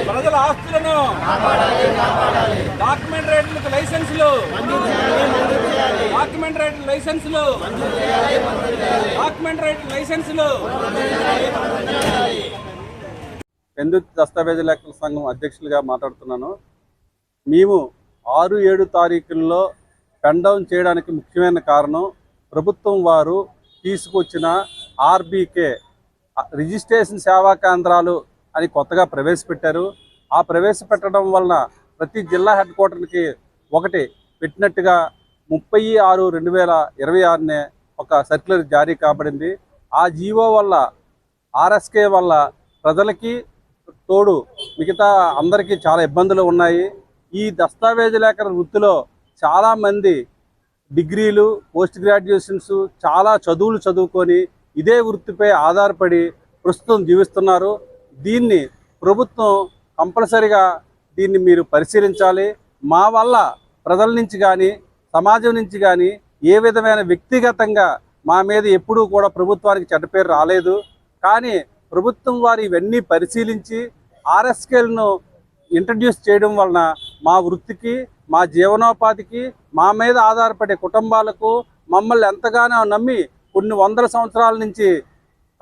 ప్రజల ఆస్తులను డాక్యుమెంట్ రేట్లకు లైసెన్సులు పెందుర్తి దస్తావేజు లేఖల సంఘం అధ్యక్షులుగా మాట్లాడుతున్నాను. మేము 6-7 తారీఖుల్లో పెన్ డౌన్ చేయడానికి ముఖ్యమైన కారణం ప్రభుత్వం వారు తీసుకొచ్చిన ఆర్బీకే రిజిస్ట్రేషన్ సేవా కేంద్రాలు అని కొత్తగా ప్రవేశపెట్టారు. ఆ ప్రవేశపెట్టడం వలన ప్రతి జిల్లా హెడ్ క్వార్టర్కి ఒకటి పెట్టినట్టుగా 30/6/2026 ఒక సర్క్యులర్ జారీ కాబడింది. ఆ జీవో వల్ల ఆర్ఎస్కే వల్ల ప్రజలకి తోడు మిగతా అందరికీ చాలా ఇబ్బందులు ఉన్నాయి. ఈ దస్తావేజు లేఖల వృత్తిలో చాలామంది డిగ్రీలు, పోస్ట్ గ్రాడ్యుయేషన్స్, చాలా చదువులు చదువుకొని ఇదే వృత్తిపై ఆధారపడి ప్రస్తుతం జీవిస్తున్నారు. దీన్ని ప్రభుత్వం కంపల్సరిగా దీన్ని మీరు పరిశీలించాలి. మా వల్ల ప్రజల నుంచి కానీ సమాజం నుంచి కానీ ఏ విధమైన వ్యక్తిగతంగా మా మీద ఎప్పుడూ కూడా ప్రభుత్వానికి చెడ్డ పేరు రాలేదు. కానీ ప్రభుత్వం వారు ఇవన్నీ పరిశీలించి ఆర్ఎస్కేలను ఇంట్రడ్యూస్ చేయడం వలన మా వృత్తికి, మా జీవనోపాధికి, మా మీద ఆధారపడే కుటుంబాలకు, మమ్మల్ని ఎంతగానో నమ్మి కొన్ని వందల సంవత్సరాల నుంచి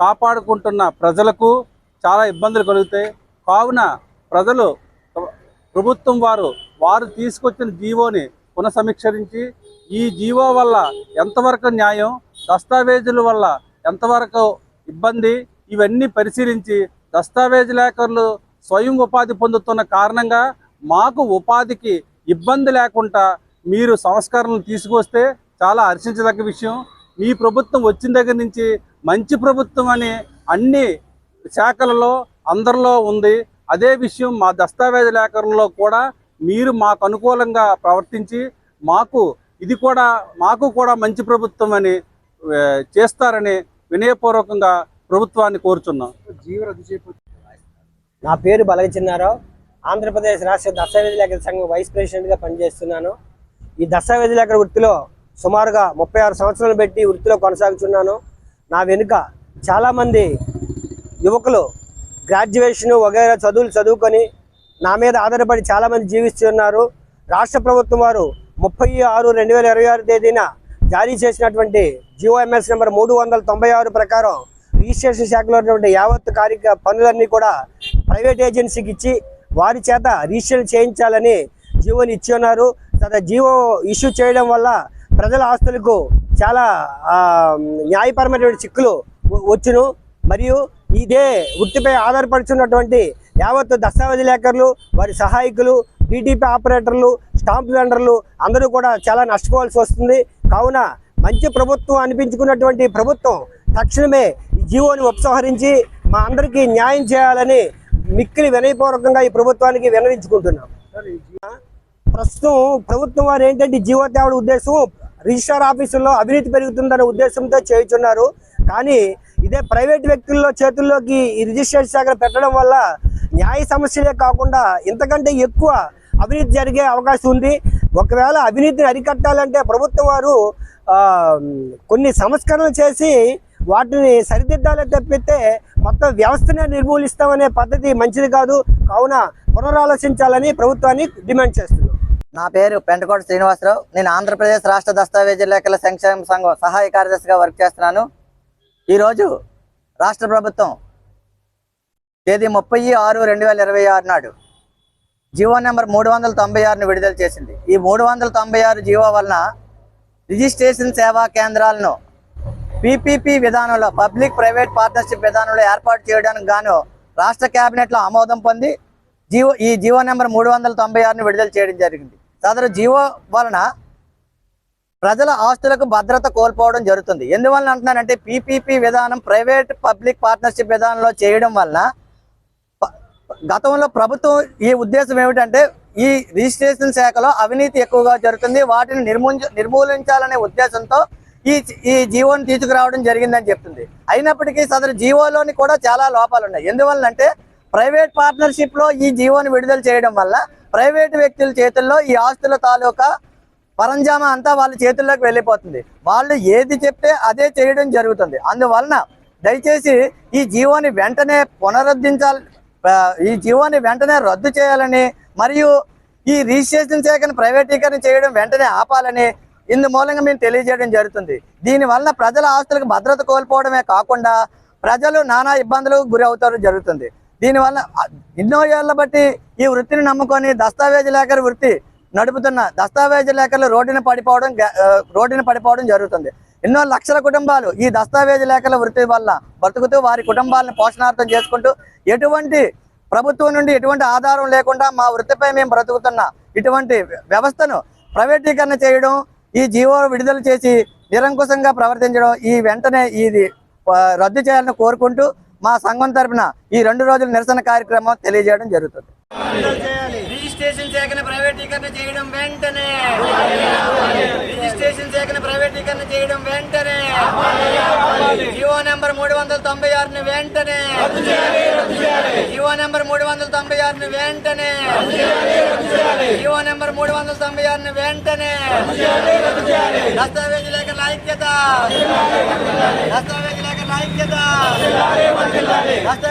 కాపాడుకుంటున్న ప్రజలకు చాలా ఇబ్బందులు కలుగుతాయి. కావున ప్రజలు ప్రభుత్వం వారు తీసుకొచ్చిన జీవోని పునఃసమీక్షించి ఈ జీవో వల్ల ఎంతవరకు న్యాయం, దస్తావేజుల వల్ల ఎంతవరకు ఇబ్బంది, ఇవన్నీ పరిశీలించి దస్తావేజు లేఖలు స్వయం ఉపాధి పొందుతున్న కారణంగా మాకు ఉపాధికి ఇబ్బంది లేకుండా మీరు సంస్కరణలు తీసుకొస్తే చాలా హర్షించదగ్గ విషయం. మీ ప్రభుత్వం వచ్చిన దగ్గర నుంచి మంచి ప్రభుత్వం అని అన్ని శాఖలలో అందరిలో ఉంది. అదే విషయం మా దస్తావేజు లేఖలలో కూడా మీరు మాకు అనుకూలంగా ప్రవర్తించి మాకు కూడా మంచి ప్రభుత్వం అని చేస్తారని వినయపూర్వకంగా ప్రభుత్వాన్ని కోరుచున్నాం. నా పేరు బలగచిన్నారావు. ఆంధ్రప్రదేశ్ రాష్ట్ర దస్తావేజు లేఖల సంఘం వైస్ ప్రెసిడెంట్గా పనిచేస్తున్నాను. ఈ దస్తావేజు లేఖల వృత్తిలో సుమారుగా 36 సంవత్సరాలు పెట్టి వృత్తిలో కొనసాగుతున్నాను. నా వెనుక చాలామంది యువకులు గ్రాడ్యుయేషన్ వగైరా చదువులు చదువుకొని నా మీద ఆధారపడి చాలామంది జీవిస్తున్నారు. రాష్ట్ర ప్రభుత్వం వారు 30/6/2026 తేదీన జారీ చేసినటువంటి GOMS నెంబర్ 396 ప్రకారం రిజిస్ట్రేషన్ శాఖలో ఉన్నటువంటి యావత్తు పనులన్నీ కూడా ప్రైవేట్ ఏజెన్సీకి ఇచ్చి వారి చేత రిజిస్ట్రేషన్ చేయించాలని జీవోని ఇచ్చి ఉన్నారు. జీవో ఇష్యూ చేయడం వల్ల ప్రజల ఆస్తులకు చాలా న్యాయపరమైనటువంటి చిక్కులు వచ్చును. మరియు ఇదే వృత్తిపై ఆధారపడుతున్నటువంటి యావత్తు దస్తావేజు లేఖరులు, వారి సహాయకులు, DTP ఆపరేటర్లు, స్టాంప్ వెండర్లు అందరూ కూడా చాలా నష్టపోవాల్సి వస్తుంది. కావున మంచి ప్రభుత్వం అనిపించుకున్నటువంటి ప్రభుత్వం తక్షణమే ఈ జీవోని ఉపసంహరించి మా అందరికీ న్యాయం చేయాలని మిక్కిలి వినయపూర్వకంగా ఈ ప్రభుత్వానికి విన్నవించుకుంటున్నాం. ప్రస్తుతం ప్రభుత్వం వారు ఏంటంటే జీవో తేవడం ఉద్దేశం రిజిస్ట్రార్ ఆఫీసుల్లో అవినీతి పెరుగుతుందనే ఉద్దేశంతో చేయుచున్నారు. కానీ ఇదే ప్రైవేట్ వ్యక్తుల్లో చేతుల్లోకి ఈ రిజిస్ట్రేషన్ శాఖను పెట్టడం వల్ల న్యాయ సమస్యలే కాకుండా ఇంతకంటే ఎక్కువ అవినీతి జరిగే అవకాశం ఉంది. ఒకవేళ అవినీతిని అరికట్టాలంటే ప్రభుత్వం వారు కొన్ని సంస్కరణలు చేసి వాటిని సరిదిద్దాలే తప్పితే మొత్తం వ్యవస్థనే నిర్మూలిస్తామనే పద్ధతి మంచిది కాదు. కావున పునరాలోచించాలని ప్రభుత్వాన్ని డిమాండ్ చేస్తున్నాం. నా పేరు పెంటకోట శ్రీనివాసరావు. నేను ఆంధ్రప్రదేశ్ రాష్ట్ర దస్తావేజు లేఖల సంక్షేమ సంఘం సహాయ కార్యదర్శిగా వర్క్ చేస్తున్నాను. ఈరోజు రాష్ట్ర ప్రభుత్వం తేదీ 30/6/2026 నాడు జీవో నెంబర్ 396ను విడుదల చేసింది. ఈ 396 జీవో వలన రిజిస్ట్రేషన్ సేవా కేంద్రాలను PPP విధానంలో, పబ్లిక్ ప్రైవేట్ పార్ట్నర్షిప్ విధానంలో ఏర్పాటు చేయడానికి గాను రాష్ట్ర కేబినెట్లో ఆమోదం పొంది ఈ జీవో నెంబర్ 396ను విడుదల చేయడం జరిగింది. సదరు జీవో వలన ప్రజల ఆస్తులకు భద్రత కోల్పోవడం జరుగుతుంది. ఎందువలన అంటున్నానంటే PPP విధానం ప్రైవేట్ పబ్లిక్ పార్ట్నర్షిప్ విధానంలో చేయడం వలన గతంలో ప్రభుత్వం ఈ ఉద్దేశం ఏమిటంటే ఈ రిజిస్ట్రేషన్ శాఖలో అవినీతి ఎక్కువగా జరుగుతుంది, వాటిని నిర్మూలించాలనే ఉద్దేశంతో ఈ జీవోని తీసుకురావడం జరిగిందని చెప్తుంది. అయినప్పటికీ సదరు జీవోలోని కూడా చాలా లోపాలు ఉన్నాయి. ఎందువల్లంటే ప్రైవేట్ పార్ట్నర్షిప్లో ఈ జీవోని విడుదల చేయడం వల్ల ప్రైవేట్ వ్యక్తుల చేతుల్లో ఈ ఆస్తుల తాలూకా పరంజామా అంతా వాళ్ళ చేతుల్లోకి వెళ్ళిపోతుంది. వాళ్ళు ఏది చెప్తే అదే చేయడం జరుగుతుంది. అందువలన దయచేసి ఈ జీవోని వెంటనే పునరుద్ధరించాలి. ఈ జీవోని వెంటనే రద్దు చేయాలని మరియు ఈ రిజిస్ట్రేషన్ శాఖను ప్రైవేటీకరణ చేయడం వెంటనే ఆపాలని ఇందు మూలంగా మేము తెలియజేయడం జరుగుతుంది. దీనివల్ల ప్రజల ఆస్తులకు భద్రత కోల్పోవడమే కాకుండా ప్రజలు నానా ఇబ్బందులకు గురి అవుతారు జరుగుతుంది. దీనివల్ల ఎన్నో ఏళ్ల బట్టి ఈ వృత్తిని నమ్ముకొని దస్తావేజీ లేఖల వృత్తి నడుపుతున్న దస్తావేజీ లేఖలు రోడ్డున పడిపోవడం జరుగుతుంది. ఎన్నో లక్షల కుటుంబాలు ఈ దస్తావేజీ లేఖల వృత్తి వల్ల బతుకుతూ వారి కుటుంబాలను పోషణార్థం చేసుకుంటూ ఎటువంటి ప్రభుత్వం నుండి ఎటువంటి ఆధారం లేకుండా మా వృత్తిపై మేము బ్రతుకుతున్న ఇటువంటి వ్యవస్థను ప్రైవేటీకరణ చేయడం, ఈ జీవో విడుదల చేసి నిరంకుశంగా ప్రవర్తించడం ఈ వెంటనే ఇది రద్దు చేయాలని కోరుకుంటూ మా సంఘం తరపున ఈ 2 రోజుల నిరసన కార్యక్రమం తెలియజేయడం జరుగుతుంది. రిజిస్ట్రేషన్ శాఖను ప్రైవేటీకరణ చేయడం వెంటనే, రిజిస్ట్రేషన్ శాఖను ప్రైవేటీకరణ చేయడం వెంటనే, జీవో నెంబర్ 396ని వెంటనే, జీవో నెంబర్ 396ని వెంటనే, జీవో నెంబర్ 396ని వెంటనే, దస్తావేజీ లేఖల ఐక్యత, దస్తావేజీ లేఖల ఐక్యత, దస్తావేజీ